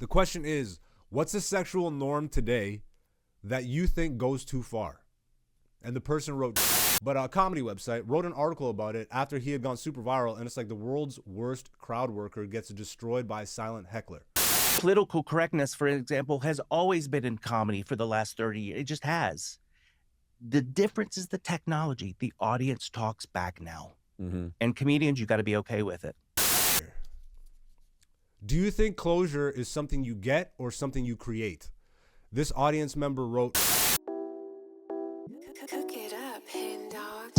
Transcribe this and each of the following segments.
The question is, what's a sexual norm today that you think goes too far? And the person wrote, but a comedy website wrote an article about it after he had gone super viral, and it's like the world's worst crowd worker gets destroyed by a silent heckler. Political correctness, for example, has always been in comedy for the last 30 years. It just has. The difference is the technology. The audience talks back now. And comedians, you got to be okay with it. Do you think closure is something you get or something you create? This audience member wrote, Cook it up, hen dog.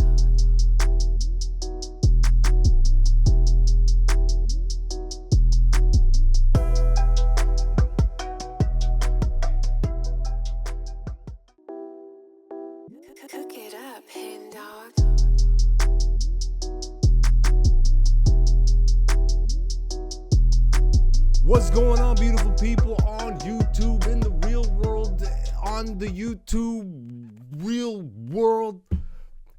Cook it up, hen dog. what's going on, beautiful people on YouTube, in the real world, on the YouTube real world?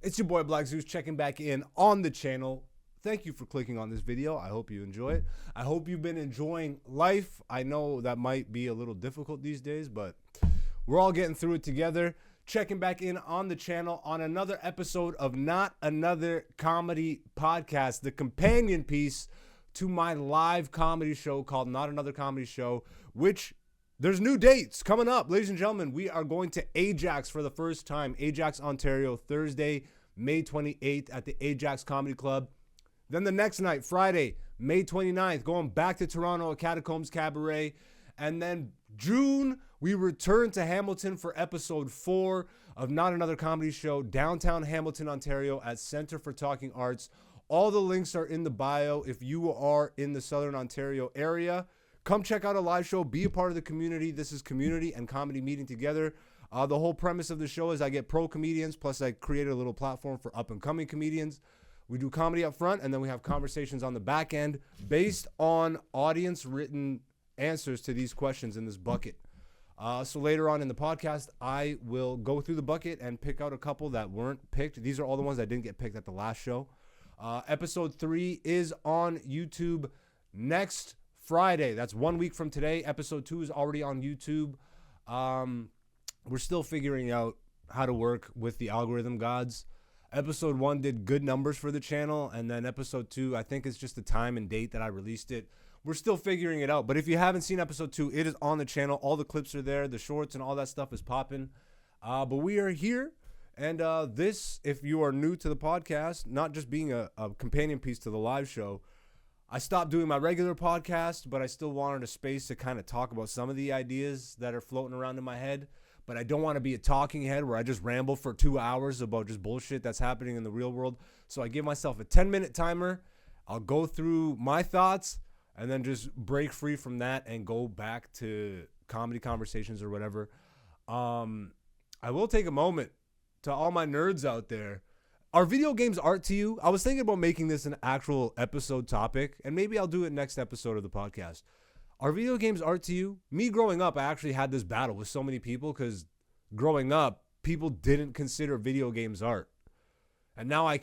It's your boy Black Zeus checking back in on the channel. Thank you for clicking on this video. I hope you enjoy it. I hope you've been enjoying life. I know that might be a little difficult these days, but we're all getting through it together. Checking back in on the channel on another episode of Not Another Comedy Podcast, the companion piece to my live comedy show called Not Another Comedy Show, which there's new dates coming up. Ladies and gentlemen, we are going to Ajax for the first time. Ajax, Ontario, Thursday, May 28th at the Ajax Comedy Club. Then the next night, Friday, May 29th, going back to Toronto at Catacombs Cabaret. And then June, we return to Hamilton for episode 4 of Not Another Comedy Show, downtown Hamilton, Ontario at Center for Talking Arts. All the links are in the bio. If you are in the Southern Ontario area, come check out a live show, be a part of the community. This is community and comedy meeting together. The whole premise of the show is I get pro comedians, plus I created a little platform for up and coming comedians. We do comedy up front, and then we have conversations on the back end based on audience written answers to these questions in this bucket. So later on in the podcast, I will go through the bucket and pick out a couple that weren't picked. These are all the ones that didn't get picked at the last show. Episode 3 is on YouTube next Friday. That's 1 week from today. Episode 2 is already on YouTube. We're still figuring out how to work with the algorithm gods. Episode 1 did good numbers for the channel, and then episode 2, I think it's just the time and date that I released it. We're still figuring it out, but if you haven't seen episode 2, it is on the channel. All the clips are there. The shorts and all that stuff is popping. But we are here, and this, if you are new to the podcast, not just being a companion piece to the live show, I stopped doing my regular podcast, but I still wanted a space to kind of talk about some of the ideas that are floating around in my head. But I don't want to be a talking head where I just ramble for 2 hours about just bullshit that's happening in the real world. So I give myself a 10-minute timer. I'll go through my thoughts and then just break free from that and go back to comedy conversations or whatever. I will take a moment to all my nerds out there. Are video games art to you? I was thinking about making this an actual episode topic, and maybe I'll do it next episode of the podcast. Are video games art to you? Me growing up, I actually had this battle with so many people because growing up, people didn't consider video games art. And now I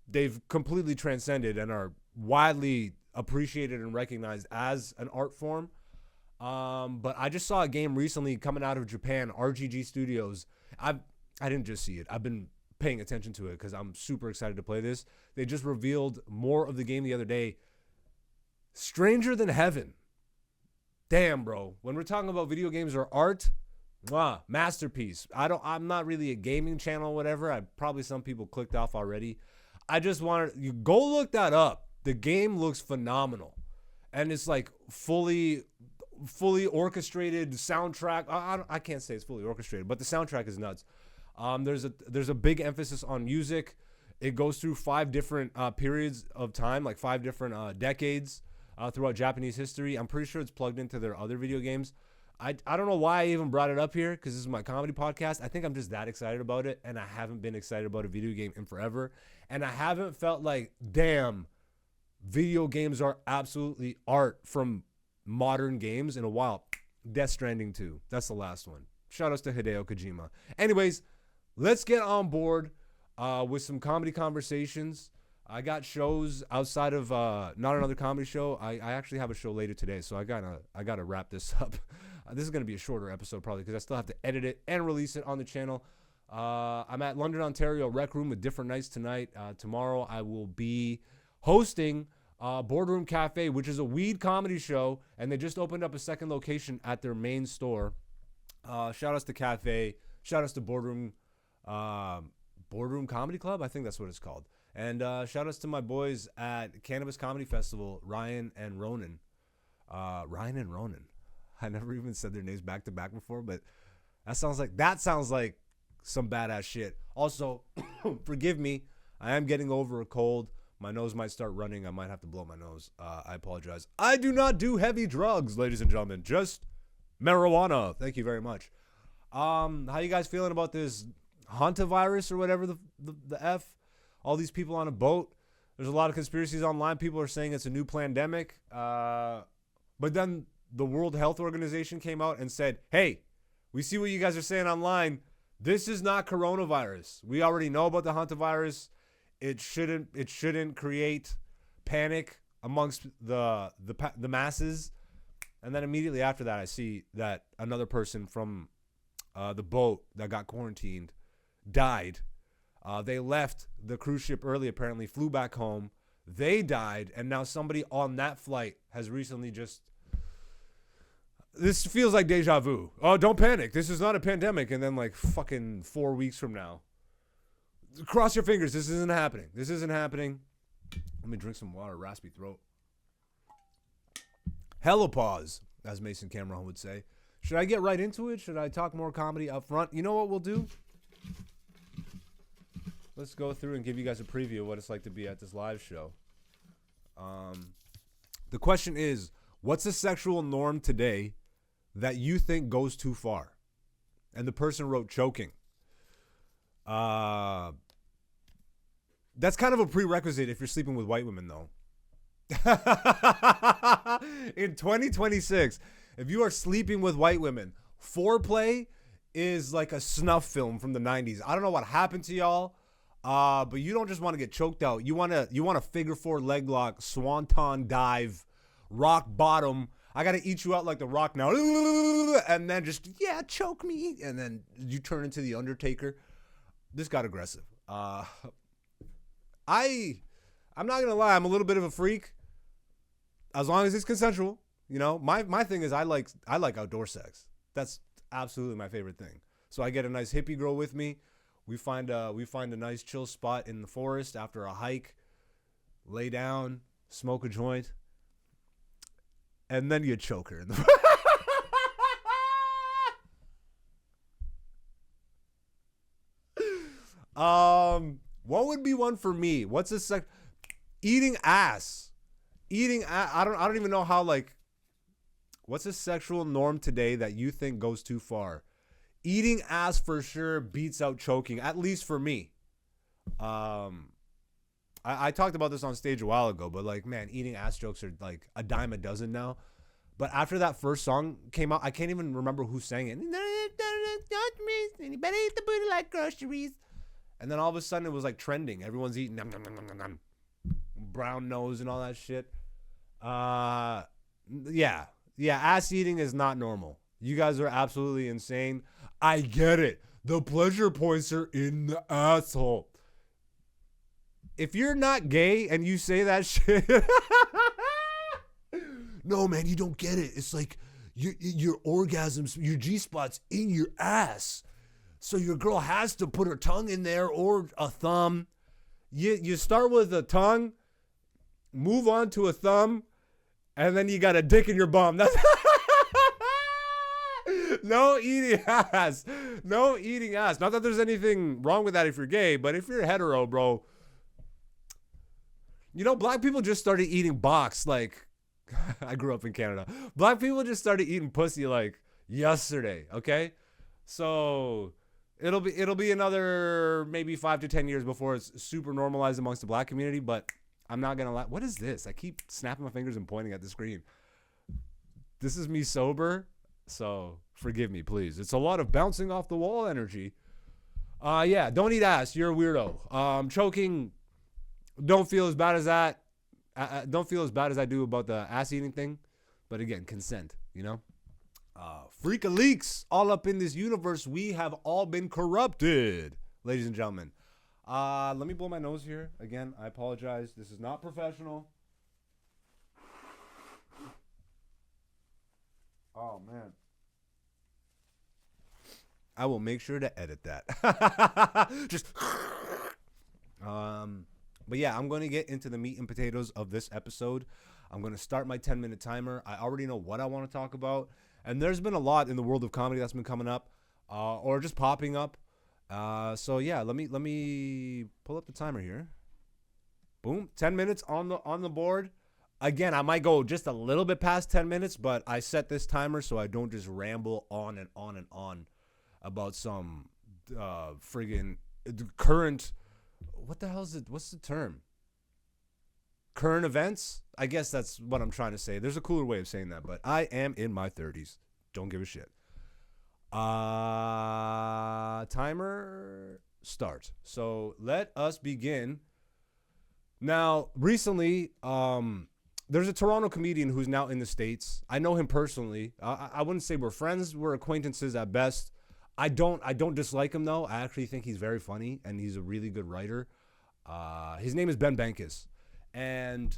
they've completely transcended and are widely appreciated and recognized as an art form. But I just saw a game recently coming out of Japan, RGG Studios. I didn't just see it. I've been paying attention to it because I'm super excited to play this. They just revealed more of the game the other day. Stranger Than Heaven. Damn, bro. When we're talking about video games or art, masterpiece. I'm not really a gaming channel or whatever. Probably some people clicked off already. I just wanted you go look that up. The game looks phenomenal. And it's like fully orchestrated soundtrack. I can't say it's fully orchestrated, but the soundtrack is nuts. There's a big emphasis on music. It goes through 5 different periods of time, like 5 different decades throughout Japanese history. I'm pretty sure it's plugged into their other video games. I don't know why I even brought it up here because this is my comedy podcast. I think I'm just that excited about it, and I haven't been excited about a video game in forever. And I haven't felt like, damn, video games are absolutely art from modern games in a while. Death Stranding 2. That's the last one. Shout outs to Hideo Kojima. Anyways, let's get on board with some comedy conversations. I got shows outside of not another comedy show. I actually have a show later today, so I gotta wrap this up. This is gonna be a shorter episode probably because I still have to edit it and release it on the channel. I'm at London, Ontario Rec Room with different nights tonight. Tomorrow I will be hosting Boardroom Cafe, which is a weed comedy show, and they just opened up a second location at their main store. Shout outs to Cafe, shout outs to Boardroom Comedy Club, I think that's what it's called. And shout outs to my boys at Cannabis Comedy Festival, Ryan and Ronan. I never even said their names back to back before, but that sounds like some badass shit. Also, forgive me, I am getting over a cold. My nose might start running. I might have to blow my nose. I apologize. I do not do heavy drugs, ladies and gentlemen. Just marijuana. Thank you very much. How you guys feeling about this hantavirus or whatever the F? All these people on a boat. There's a lot of conspiracies online. People are saying it's a new pandemic. But then the World Health Organization came out and said, hey, we see what you guys are saying online. This is not coronavirus. We already know about the hantavirus. It shouldn't create panic amongst the masses. And then immediately after that, I see that another person from the boat that got quarantined died. They left the cruise ship early, apparently, flew back home. They died, and now somebody on that flight has recently just... This feels like deja vu. Oh, don't panic. This is not a pandemic. And then like fucking 4 weeks from now, cross your fingers. This isn't happening. This isn't happening. Let me drink some water. Raspy throat. Hella pause, as Mason Cameron would say. Should I get right into it? Should I talk more comedy up front? You know what we'll do? Let's go through and give you guys a preview of what it's like to be at this live show. The question is, what's a sexual norm today that you think goes too far? And the person wrote choking. That's kind of a prerequisite if you're sleeping with white women, though. In 2026, if you are sleeping with white women, foreplay is like a snuff film from the 90s. I don't know what happened to y'all, but you don't just want to get choked out. You want a figure four leg lock, swanton dive, rock bottom. I got to eat you out like the Rock now. And then just, choke me. And then you turn into the Undertaker. This got aggressive. I'm not going to lie. I'm a little bit of a freak. As long as it's consensual. You know, my thing is I like outdoor sex. That's absolutely my favorite thing. So I get a nice hippie girl with me. We find a nice chill spot in the forest after a hike. Lay down, smoke a joint. And then you choke her in the what would be one for me? What's a eating ass? I don't even know how, like, what's a sexual norm today that you think goes too far? Eating ass for sure beats out choking, at least for me. I talked about this on stage a while ago, but like, man, eating ass jokes are like a dime a dozen now. But after that first song came out, I can't even remember who sang it. Anybody eat the booty like groceries? And then all of a sudden it was like trending. Everyone's eating nom, nom, nom, nom, nom, brown nose and all that shit. Yeah, ass eating is not normal. You guys are absolutely insane. I get it. The pleasure points are in the asshole. If you're not gay and you say that shit, no, man, you don't get it. It's like your orgasms, your G-spot's in your ass. So your girl has to put her tongue in there or a thumb. You start with a tongue, move on to a thumb, and then you got a dick in your bum. That's no eating ass. No eating ass. Not that there's anything wrong with that if you're gay, but if you're hetero, bro. You know, black people just started eating box like I grew up in Canada. Black people just started eating pussy like yesterday, okay? So it'll be another maybe 5 to 10 years before it's super normalized amongst the black community, but I'm not gonna lie. What is this? I keep snapping my fingers and pointing at the screen. This is me sober, so forgive me, please. It's a lot of bouncing off the wall energy. Yeah, don't eat ass. You're a weirdo. Choking. Don't feel as bad as that. Don't feel as bad as I do about the ass eating thing. But again, consent, you know? Freak of leaks, all up in this universe. We have all been corrupted, ladies and gentlemen. Let me blow my nose here. Again, I apologize. This is not professional. Oh, man. I will make sure to edit that. Just... But yeah, I'm going to get into the meat and potatoes of this episode. I'm going to start my 10-minute timer. I already know what I want to talk about. And there's been a lot in the world of comedy that's been coming up or just popping up. So yeah, let me pull up the timer here. Boom, 10 minutes on the board. Again, I might go just a little bit past 10 minutes, but I set this timer so I don't just ramble on and on and on about some friggin' current, what the hell is it? What's the term? Current events? I guess that's what I'm trying to say. There's a cooler way of saying that, but I am in my 30s. Don't give a shit. Timer start. So let us begin. Now, recently, there's a Toronto comedian who's now in the States. I know him personally. I wouldn't say we're friends. We're acquaintances at best. I don't dislike him, though. I actually think he's very funny, and he's a really good writer. His name is Ben Bankis. And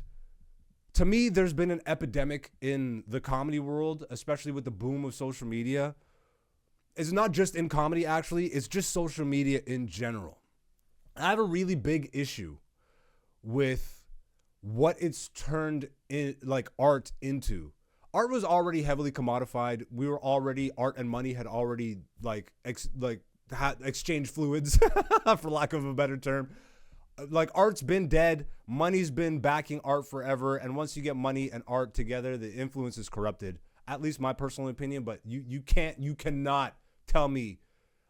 to me, there's been an epidemic in the comedy world, especially with the boom of social media. It's not just in comedy, actually. It's just social media in general. I have a really big issue with what it's turned in, like, art into. Art was already heavily commodified. Art and money had already exchanged fluids, for lack of a better term. Like, art's been dead. Money's been backing art forever. And once you get money and art together, the influence is corrupted. At least my personal opinion. But you cannot tell me,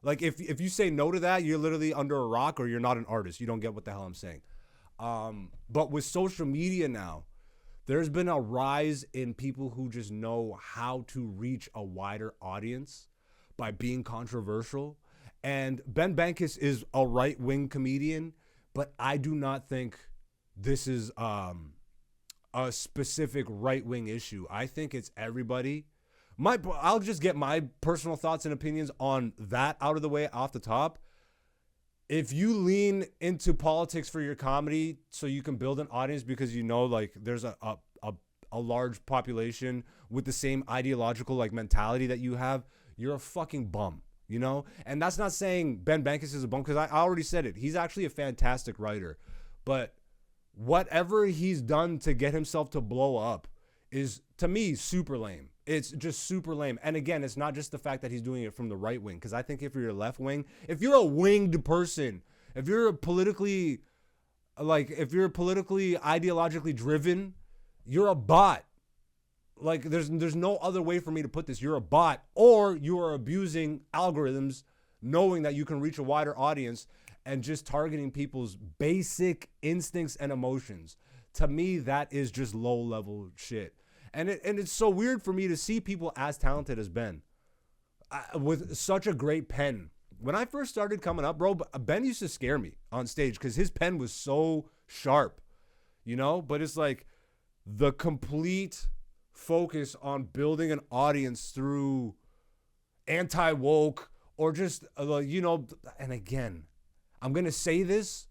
like, if you say no to that, you're literally under a rock or you're not an artist. You don't get what the hell I'm saying. But with social media now, there's been a rise in people who just know how to reach a wider audience by being controversial. And Ben Bankis is a right-wing comedian, but I do not think this is a specific right-wing issue. I think it's everybody. I'll just get my personal thoughts and opinions on that out of the way off the top. If you lean into politics for your comedy so you can build an audience because you know, like, there's a large population with the same ideological, like, mentality that you have, you're a fucking bum, you know? And that's not saying Ben Bankis is a bum, because I already said it. He's actually a fantastic writer. But whatever he's done to get himself to blow up is, to me, super lame. It's just super lame. And again, it's not just the fact that he's doing it from the right wing, because I think if you're a left wing, if you're a winged person, if you're politically ideologically driven, you're a bot. Like, there's no other way for me to put this. You're a bot, or you are abusing algorithms, knowing that you can reach a wider audience and just targeting people's basic instincts and emotions. To me, that is just low-level shit. And it's so weird for me to see people as talented as Ben with such a great pen. When I first started coming up, bro, Ben used to scare me on stage because his pen was so sharp, you know? But it's like the complete focus on building an audience through anti-woke or just, you know, and again, I'm going to say this,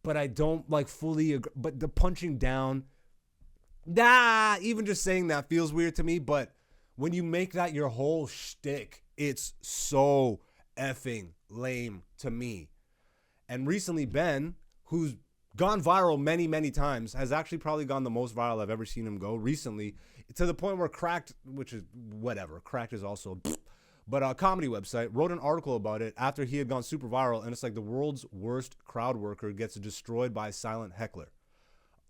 but I don't like fully agree, but the punching down, even just saying that feels weird to me. But when you make that your whole shtick, it's so effing lame to me. And recently, Ben, who's gone viral many, many times, has actually probably gone the most viral I've ever seen him go recently, to the point where Cracked, which is whatever, Cracked is also, but a comedy website, wrote an article about it after he had gone super viral, and it's like the world's worst crowd worker gets destroyed by a silent heckler.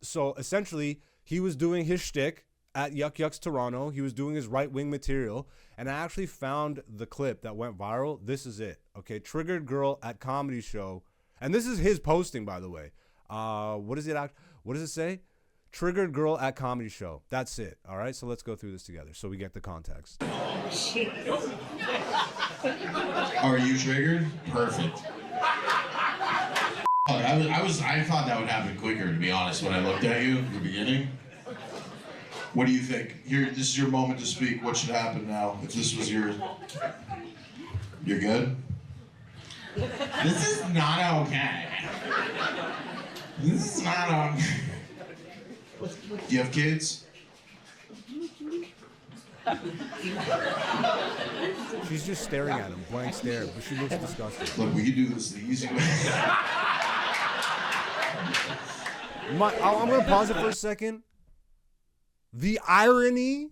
So essentially, he was doing his shtick at Yuck Yucks Toronto. He was doing his right-wing material, and I actually found the clip that went viral. This is it, okay? Triggered girl at comedy show, and this is his posting, by the way. What does it say? Triggered girl at comedy show. That's it. All right, so let's go through this together so we get the context. Are you triggered? Perfect. I thought that would happen quicker, to be honest, when I looked at you at the beginning. What do you think? Here, this is your moment to speak. What should happen now? If this was your... You're good? This is not okay. This is not okay. Do you have kids? She's just staring at him, blank stare, but she looks disgusted. Look, we could do this the easy way. I'm gonna pause it for a second. The irony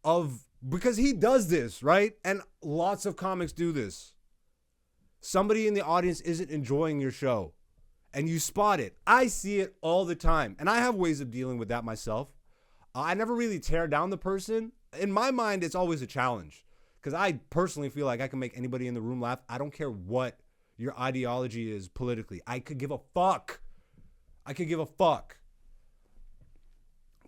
of, because he does this, right? And lots of comics do this. Somebody in the audience isn't enjoying your show and you spot it. I see it all the time. And I have ways of dealing with that myself. I never really tear down the person. In my mind, it's always a challenge because I personally feel like I can make anybody in the room laugh. I don't care what your ideology is politically. I could give a fuck.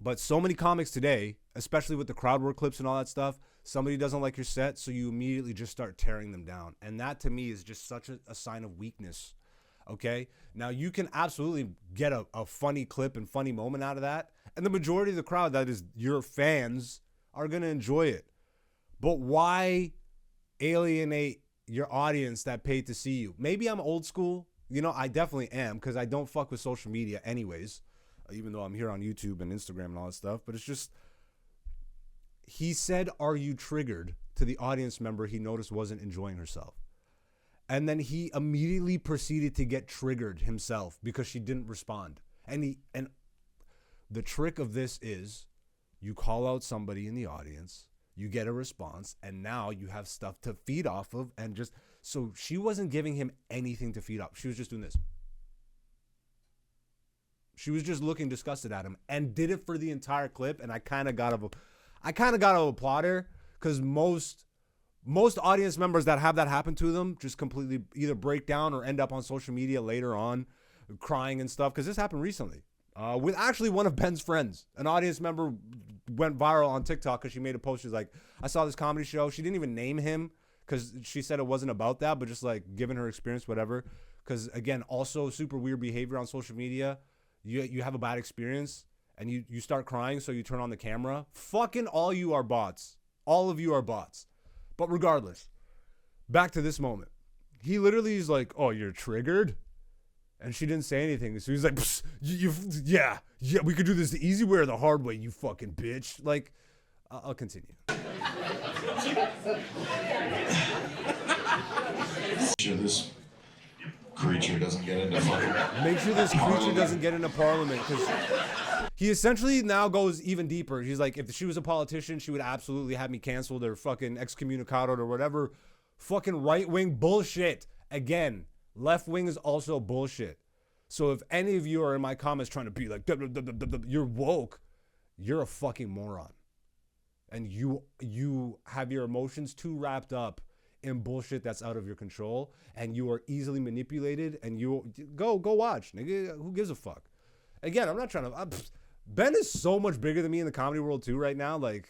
But so many comics today, especially with the crowd work clips and all that stuff, somebody doesn't like your set, so you immediately just start tearing them down. And that to me is just such a sign of weakness. Okay? Now you can absolutely get a funny clip and funny moment out of that. And the majority of the crowd, that is your fans, are going to enjoy it. But why alienate your audience that paid to see you? Maybe I'm old school. You know, I definitely am, because I don't fuck with social media anyways, even though I'm here on YouTube and Instagram and all that stuff. But it's just, he said, "Are you triggered?" to the audience member he noticed wasn't enjoying herself. And then he immediately proceeded to get triggered himself because she didn't respond. And the trick of this is you call out somebody in the audience, you get a response, and now you have stuff to feed off of. And just, so she wasn't giving him anything to feed off. She was just doing this. She was just looking disgusted at him and did it for the entire clip. And I kind of got to applaud her, because most audience members that have that happen to them just completely either break down or end up on social media later on crying and stuff. Because this happened recently with actually one of Ben's friends. An audience member went viral on TikTok because she made a post. She's like, "I saw this comedy show." She didn't even name him because she said it wasn't about that, but just like giving her experience, whatever. Because again, also super weird behavior on social media. You have a bad experience and you start crying, so you turn on the camera. Fucking all you are bots. All of you are bots. But regardless, back to this moment. He literally is like, "Oh, you're triggered?" And she didn't say anything. So he's like, yeah, we could do this the easy way or the hard way, you fucking bitch. Like, I'll continue. Sure, this creature doesn't get into fucking... Make sure this creature doesn't get into parliament, because he essentially now goes even deeper. He's like, if she was a politician, she would absolutely have me canceled or fucking excommunicated or whatever. Fucking right-wing bullshit. Again, left-wing is also bullshit. So if any of you are in my comments trying to be like, you're woke, you're a fucking moron. And you have your emotions too wrapped up in bullshit that's out of your control, and you are easily manipulated, and you go watch, nigga. Who gives a fuck? Again, I'm not trying to... Ben is so much bigger than me in the comedy world too right now. Like,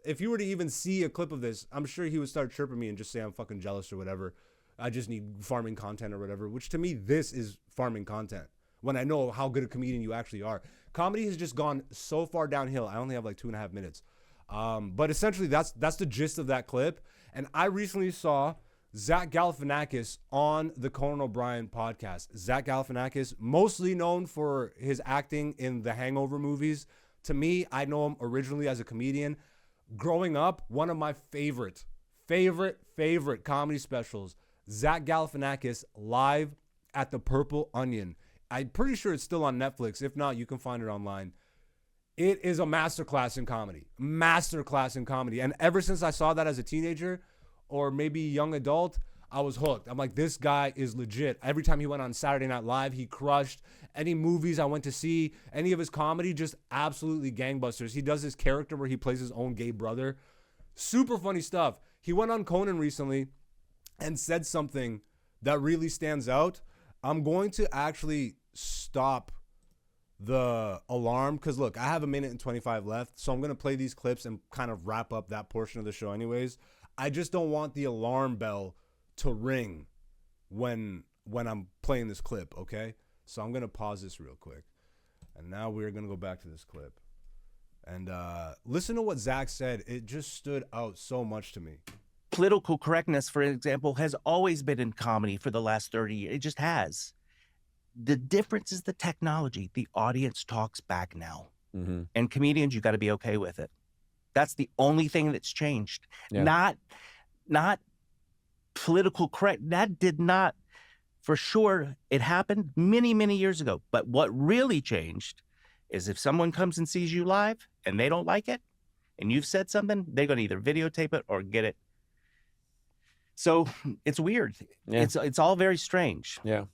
if you were to even see a clip of this, I'm sure he would start chirping me and just say I'm fucking jealous or whatever. I just need farming content or whatever, which to me, this is farming content when I know how good a comedian you actually are. Comedy has just gone so far downhill. I only have like 2.5 minutes. But essentially that's the gist of that clip. And I recently saw Zack Galifianakis on the Conan O'Brien podcast. Zack Galifianakis, mostly known for his acting in the Hangover movies. To me, I know him originally as a comedian. Growing up, one of my favorite comedy specials, Zack Galifianakis live at the Purple Onion. I'm pretty sure it's still on Netflix. If not, you can find it online. It is a masterclass in comedy. And ever since I saw that as a teenager or maybe young adult, I was hooked. I'm like, this guy is legit. Every time he went on Saturday Night Live, he crushed. Any movies I went to see, any of his comedy, just absolutely gangbusters. He does this character where he plays his own gay brother. Super funny stuff. He went on Conan recently and said something that really stands out. I'm going to actually stop the alarm, because look, I have 1:25 left, so I'm going to play these clips and kind of wrap up that portion of the show anyways. I just don't want the alarm bell to ring when when I'm playing this clip, okay? So I'm going to pause this real quick. And now we're going to go back to this clip. And listen to what Zach said. It just stood out so much to me. Political correctness, for example, has always been in comedy for the last 30 years. It just has. The difference is the technology. The audience talks back now. Mm-hmm. And comedians, you got to be okay with it. That's the only thing that's changed. Yeah. Not political correct. That did not, for sure, it happened many, many years ago. But what really changed is if someone comes and sees you live and they don't like it, and you've said something, they're going to either videotape it or get it. So it's weird. Yeah. It's all very strange. Yeah.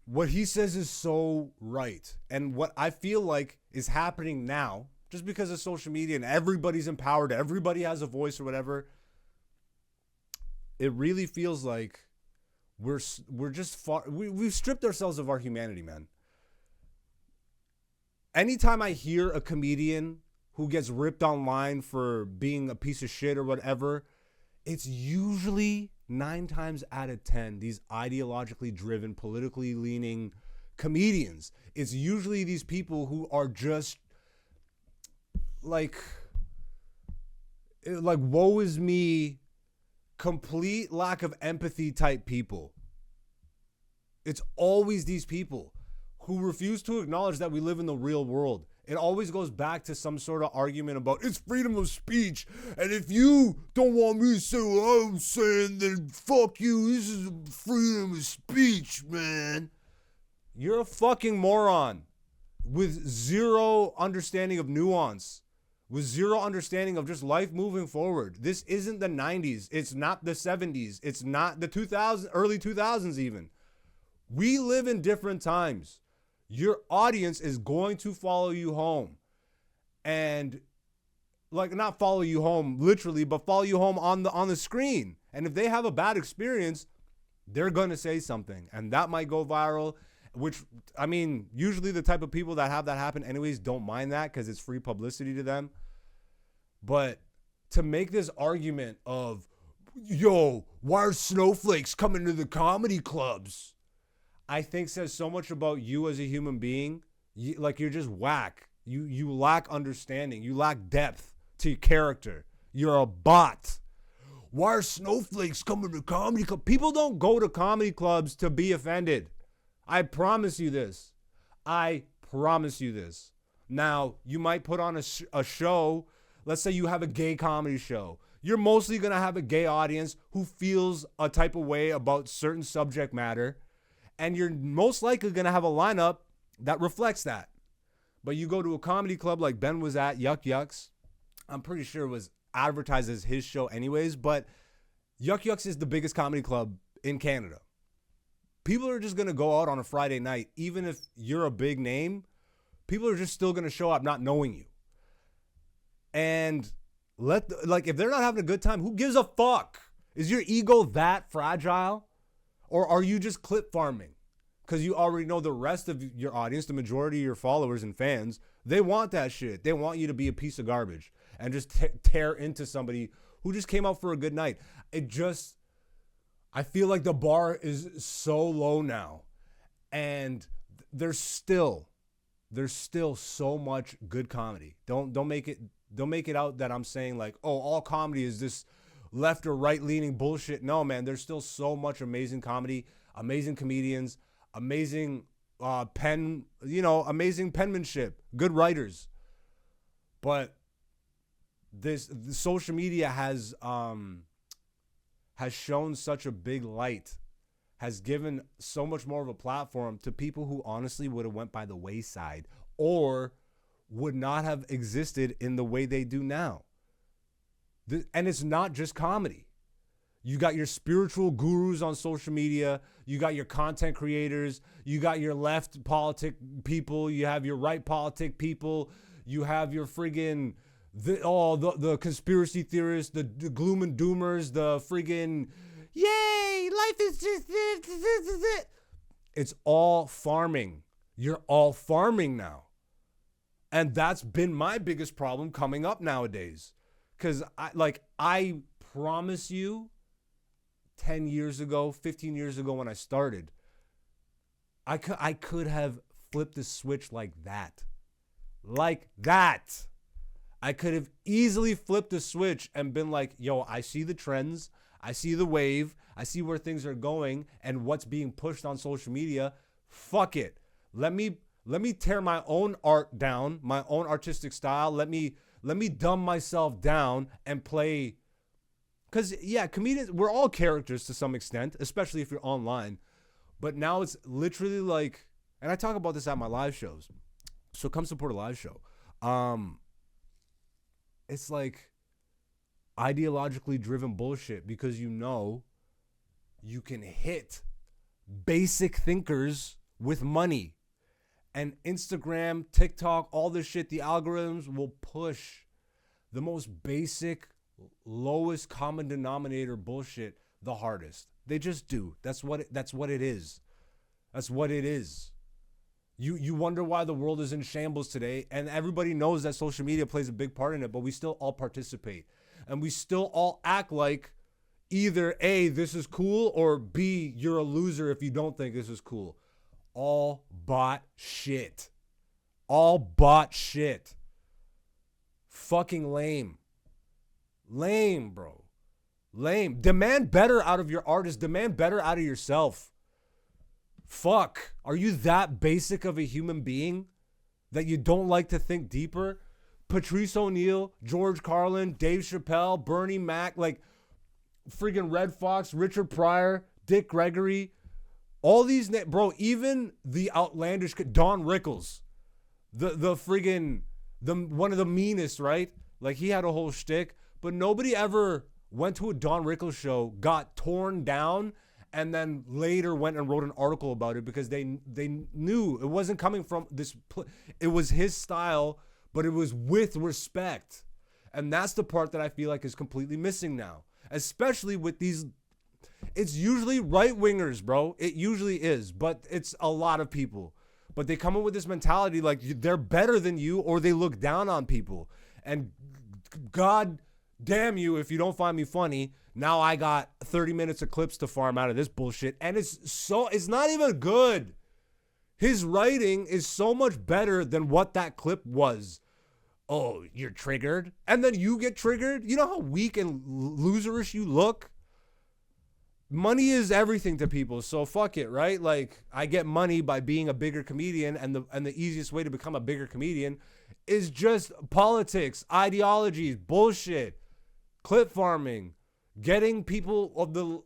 What he says is so right. And what I feel like is happening now, just because of social media and everybody's empowered, everybody has a voice or whatever, it really feels like we've stripped ourselves of our humanity, man. Anytime I hear a comedian who gets ripped online for being a piece of shit or whatever, it's usually 9 times out of 10 these ideologically driven, politically leaning comedians. It's usually these people who are just like woe is me, complete lack of empathy type people. It's always these people who refuse to acknowledge that we live in the real world. It always goes back to some sort of argument about it's freedom of speech. And if you don't want me to say what I'm saying, then fuck you. This is freedom of speech, man. You're a fucking moron with zero understanding of nuance, with zero understanding of just life moving forward. This isn't the 90s. It's not the 70s. It's not the 2000s, early 2000s even. We live in different times. Your audience is going to follow you home, and like not follow you home literally, but follow you home on the screen. And if they have a bad experience, they're going to say something, and that might go viral, which, I mean, usually the type of people that have that happen anyways don't mind that because it's free publicity to them. But to make this argument of, yo, why are snowflakes coming to the comedy clubs? I think says so much about you as a human being. You're just whack. You lack understanding. You lack depth to your character. You're a bot. Why are snowflakes coming to comedy clubs? People don't go to comedy clubs to be offended. I promise you this. I promise you this. Now, you might put on a show. Let's say you have a gay comedy show. You're mostly going to have a gay audience who feels a type of way about certain subject matter. And you're most likely going to have a lineup that reflects that. But you go to a comedy club like Ben was at, Yuck Yucks. I'm pretty sure it was advertised as his show anyways. But Yuck Yucks is the biggest comedy club in Canada. People are just going to go out on a Friday night. Even if you're a big name, people are just still going to show up not knowing you. And if they're not having a good time, who gives a fuck? Is your ego that fragile? Or are you just clip farming? Because you already know the rest of your audience, the majority of your followers and fans, they want that shit. They want you to be a piece of garbage and just tear into somebody who just came out for a good night. I feel like the bar is so low now. And there's still so much good comedy. Don't make it out that I'm saying like, oh, all comedy is this left or right leaning bullshit. No, man, there's still so much amazing comedy, amazing comedians, amazing amazing penmanship, good writers. But the social media has shown such a big light, has given so much more of a platform to people who honestly would have went by the wayside or would not have existed in the way they do now. And it's not just comedy. You got your spiritual gurus on social media. You got your content creators. You got your left politic people. You have your right politic people. You have your friggin' the conspiracy theorists, the gloom and doomers, the friggin' yay, life is just this. It's all farming. You're all farming now. And that's been my biggest problem coming up nowadays. Because I promise you, 10 years ago, 15 years ago when I started, I could have flipped the switch like that. Like that. I could have easily flipped the switch and been like, yo, I see the trends. I see the wave. I see where things are going and what's being pushed on social media. Fuck it. Let me tear my own art down, my own artistic style. Let me dumb myself down and play. Because, yeah, comedians, we're all characters to some extent, especially if you're online. But now it's literally like, and I talk about this at my live shows. So come support a live show. It's like ideologically driven bullshit because you know you can hit basic thinkers with money. And Instagram, TikTok, all this shit, the algorithms will push the most basic, lowest common denominator bullshit the hardest. They just do. That's what it is. That's what it is. You wonder why the world is in shambles today, and everybody knows that social media plays a big part in it, but we still all participate. And we still all act like either A, this is cool, or B, you're a loser if you don't think this is cool. All bot shit. All bot shit. Fucking lame. Lame, bro. Lame. Demand better out of your artist. Demand better out of yourself. Fuck. Are you that basic of a human being that you don't like to think deeper? Patrice O'Neal, George Carlin, Dave Chappelle, Bernie Mac, like friggin' Red Fox, Richard Pryor, Dick Gregory, all these, bro, even the outlandish, Don Rickles, the friggin', one of the meanest, right? Like he had a whole shtick, but nobody ever went to a Don Rickles show, got torn down, and then later went and wrote an article about it because they knew it wasn't coming from this. It was his style, but it was with respect. And that's the part that I feel like is completely missing now, especially with these. It's usually right-wingers, bro. It usually is, but it's a lot of people. But they come in with this mentality like they're better than you or they look down on people. And God damn you if you don't find me funny. Now I got 30 minutes of clips to farm out of this bullshit. And it's not even good. His writing is so much better than what that clip was. Oh, you're triggered? And then you get triggered? You know how weak and loserish you look? Money is everything to people, so fuck it, right? Like, I get money by being a bigger comedian, and the easiest way to become a bigger comedian is just politics, ideologies, bullshit, clip farming, getting people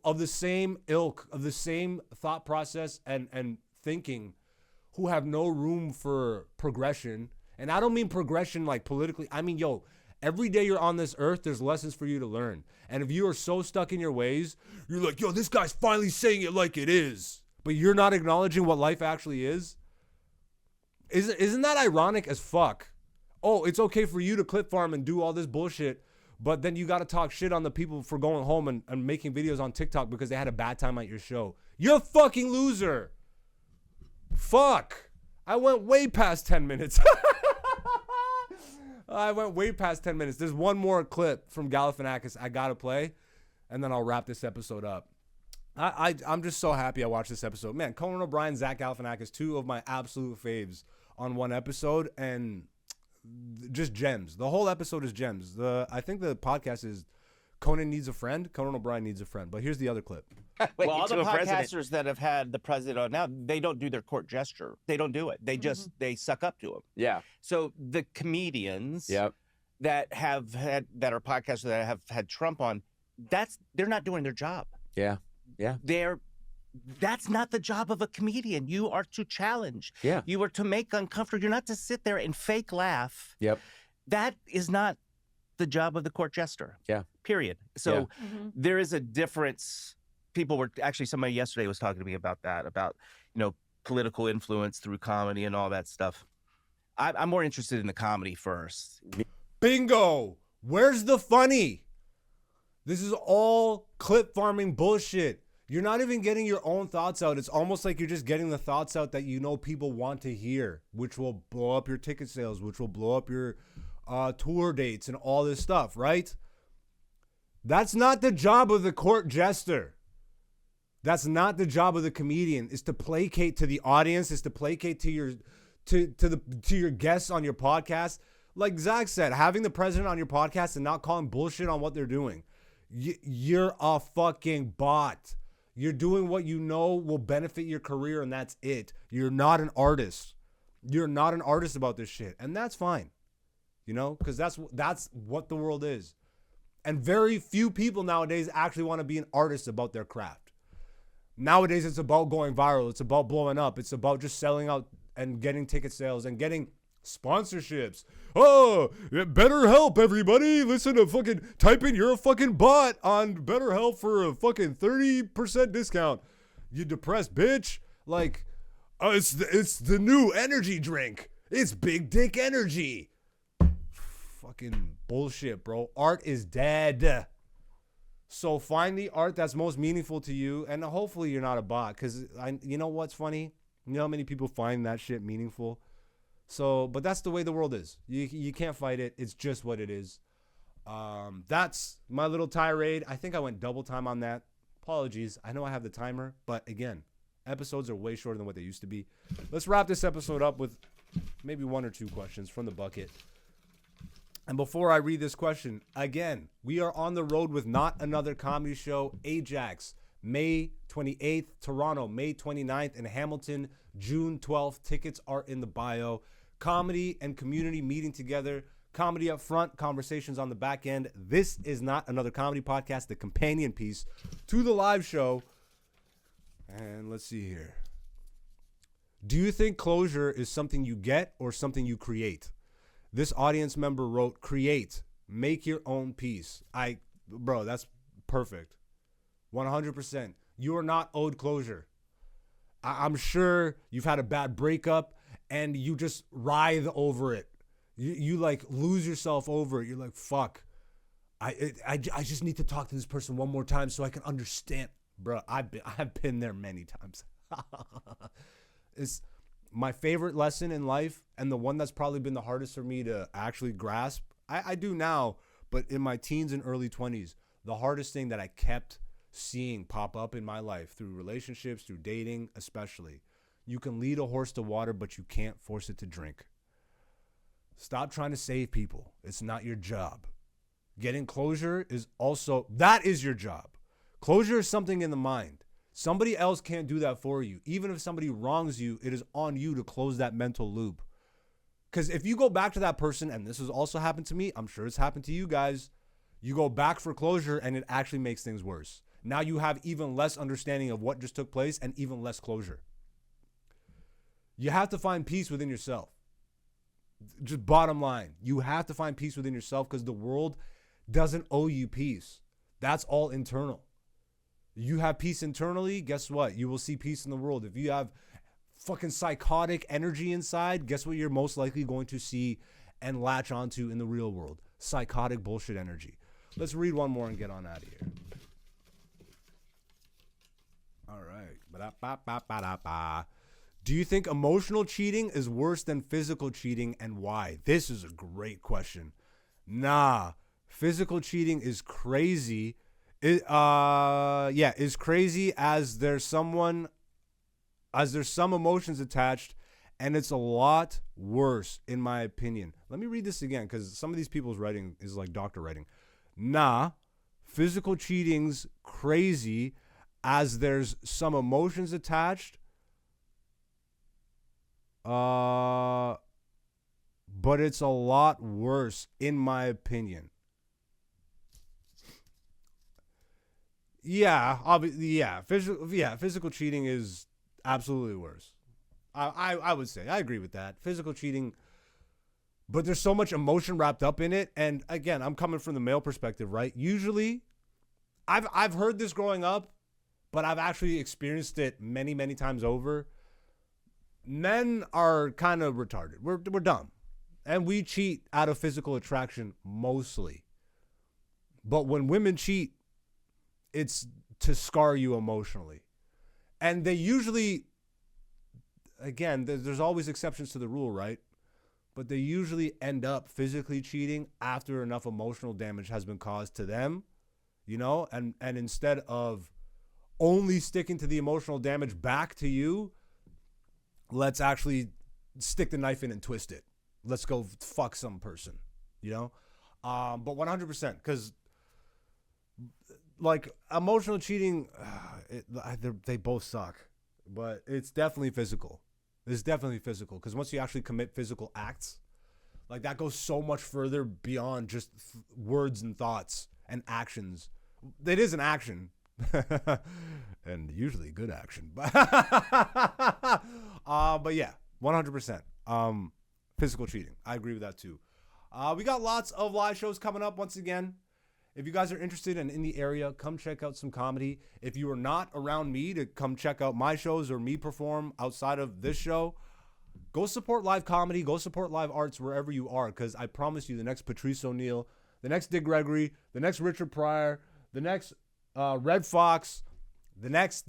of the same ilk, of the same thought process and thinking, who have no room for progression. And I don't mean progression like politically. I mean, yo, every day you're on this earth, there's lessons for you to learn. And if you are so stuck in your ways, you're like, yo, this guy's finally saying it like it is, but you're not acknowledging what life actually is. Isn't that ironic as fuck? Oh, it's okay for you to clip farm and do all this bullshit, but then you got to talk shit on the people for going home and making videos on TikTok because they had a bad time at your show. You're a fucking loser. Fuck. I went way past 10 minutes. I went way past 10 minutes. There's one more clip from Galifianakis I got to play, and then I'll wrap this episode up. I'm just so happy I watched this episode. Man, Conan O'Brien, Zack Galifianakis, two of my absolute faves on one episode, and just gems. The whole episode is gems. I think the podcast is Conan Needs a Friend. Conan O'Brien Needs a Friend. But here's the other clip. Well, all the podcasters that have had the president on now, they don't do their court gesture. They don't do it. They just, they suck up to him. Yeah. So the comedians that are podcasters that have had Trump on, they're not doing their job. Yeah. Yeah. That's not the job of a comedian. You are to challenge. Yeah. You are to make uncomfortable. You're not to sit there and fake laugh. Yep. That is not the job of the court jester. Yeah. Period. So there is a difference. People were actually, somebody yesterday was talking to me about that, about, political influence through comedy and all that stuff. I'm more interested in the comedy first. Bingo. Where's the funny? This is all clip farming bullshit. You're not even getting your own thoughts out. It's almost like you're just getting the thoughts out that people want to hear, which will blow up your ticket sales, which will blow up your tour dates and all this stuff, right? That's not the job of the court jester. That's not the job of the comedian. Is to placate to the audience, is to placate to your to your guests on your podcast. Like Zach said, having the president on your podcast and not calling bullshit on what they're doing. You're a fucking bot. You're doing what you know will benefit your career, and that's it. You're not an artist. You're not an artist about this shit, and that's fine. You know, because that's what the world is. And very few people nowadays actually want to be an artist about their craft. Nowadays, it's about going viral. It's about blowing up. It's about just selling out and getting ticket sales and getting sponsorships. Oh, BetterHelp, everybody. Listen to fucking type in you're a fucking bot on BetterHelp for a fucking 30% discount. You depressed bitch. Like, it's the new energy drink. It's big dick energy. Fucking bullshit, bro. Art is dead. So find the art that's most meaningful to you, and hopefully you're not a bot. Because you know what's funny? You know how many people find that shit meaningful? So, but that's the way the world is. You can't fight it. It's just what it is. That's my little tirade. I think I went double time on that. Apologies. I know I have the timer, but again, episodes are way shorter than what they used to be. Let's wrap this episode up with maybe 1 or 2 questions from the bucket. And before I read this question, again, we are on the road with Not Another Comedy Show, Ajax, May 28th, Toronto, May 29th, and Hamilton, June 12th. Tickets are in the bio. Comedy and community meeting together. Comedy up front, conversations on the back end. This is Not Another Comedy Podcast, the companion piece to the live show. And let's see here. Do you think closure is something you get or something you create? This audience member wrote, create, make your own peace. Bro, that's perfect. 100%. You are not owed closure. I'm sure you've had a bad breakup and you just writhe over it. You like lose yourself over it. You're like, fuck. I just need to talk to this person one more time so I can understand. Bro, I've been there many times. It's my favorite lesson in life, and the one that's probably been the hardest for me to actually grasp. I do now, but in my teens and early 20s, the hardest thing that I kept seeing pop up in my life through relationships, through dating especially. You can lead a horse to water, but you can't force it to drink. Stop trying to save people. It's not your job. Getting closure is also, that is your job. Closure is something in the mind. Somebody else can't do that for you. Even if somebody wrongs you, it is on you to close that mental loop. Because if you go back to that person, and this has also happened to me, I'm sure it's happened to you guys, you go back for closure and it actually makes things worse. Now you have even less understanding of what just took place and even less closure. You have to find peace within yourself. Just bottom line, you have to find peace within yourself because the world doesn't owe you peace. That's all internal. You have peace internally, guess what? You will see peace in the world. If you have fucking psychotic energy inside, guess what you're most likely going to see and latch onto in the real world? Psychotic bullshit energy. Let's read one more and get on out of here. All right. Do you think emotional cheating is worse than physical cheating, and why? This is a great question. Nah, physical cheating is crazy. Is crazy as there's some emotions attached, and it's a lot worse in my opinion. Let me read this again because some of these people's writing is like doctor writing. Nah, physical cheating's crazy as there's some emotions attached. But it's a lot worse in my opinion. Yeah, obviously, yeah. Physical cheating is absolutely worse. I would say I agree with that. Physical cheating, but there's so much emotion wrapped up in it. And again, I'm coming from the male perspective, right? Usually, I've heard this growing up, but I've actually experienced it many, many times over. Men are kind of retarded. We're dumb, and we cheat out of physical attraction mostly. But when women cheat, it's to scar you emotionally. And they usually, again, there's always exceptions to the rule, right? But they usually end up physically cheating after enough emotional damage has been caused to them, you know? And instead of only sticking to the emotional damage back to you, let's actually stick the knife in and twist it. Let's go fuck some person, you know? But 100%, because like emotional cheating, they both suck, but it's definitely physical. It's definitely physical, because once you actually commit physical acts, like that goes so much further beyond just words and thoughts and actions. It is an action, and usually good action. But yeah, 100%. Physical cheating. I agree with that too. We got lots of live shows coming up once again. If you guys are interested and in the area, come check out some comedy. If you are not around me to come check out my shows or me perform outside of this show, go support live comedy, go support live arts wherever you are, because I promise you the next Patrice O'Neill, the next Dick Gregory, the next Richard Pryor, the next Red Fox, the next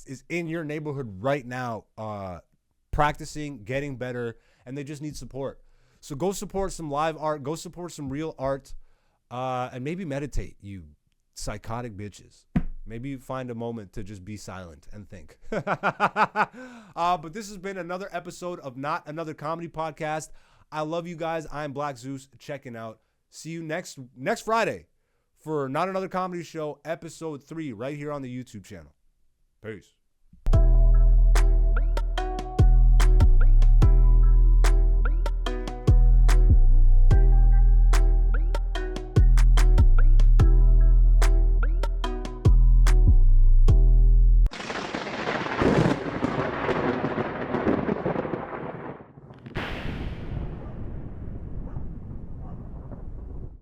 is in your neighborhood right now, practicing, getting better, and they just need support. So go support some live art, go support some real art, and maybe meditate, you psychotic bitches. Maybe you find a moment to just be silent and think. But this has been another episode of Not Another Comedy Podcast. I love you guys. I'm Black Zeus, checking out. See you next Friday for Not Another Comedy Show, episode 3, right here on the YouTube channel. Peace.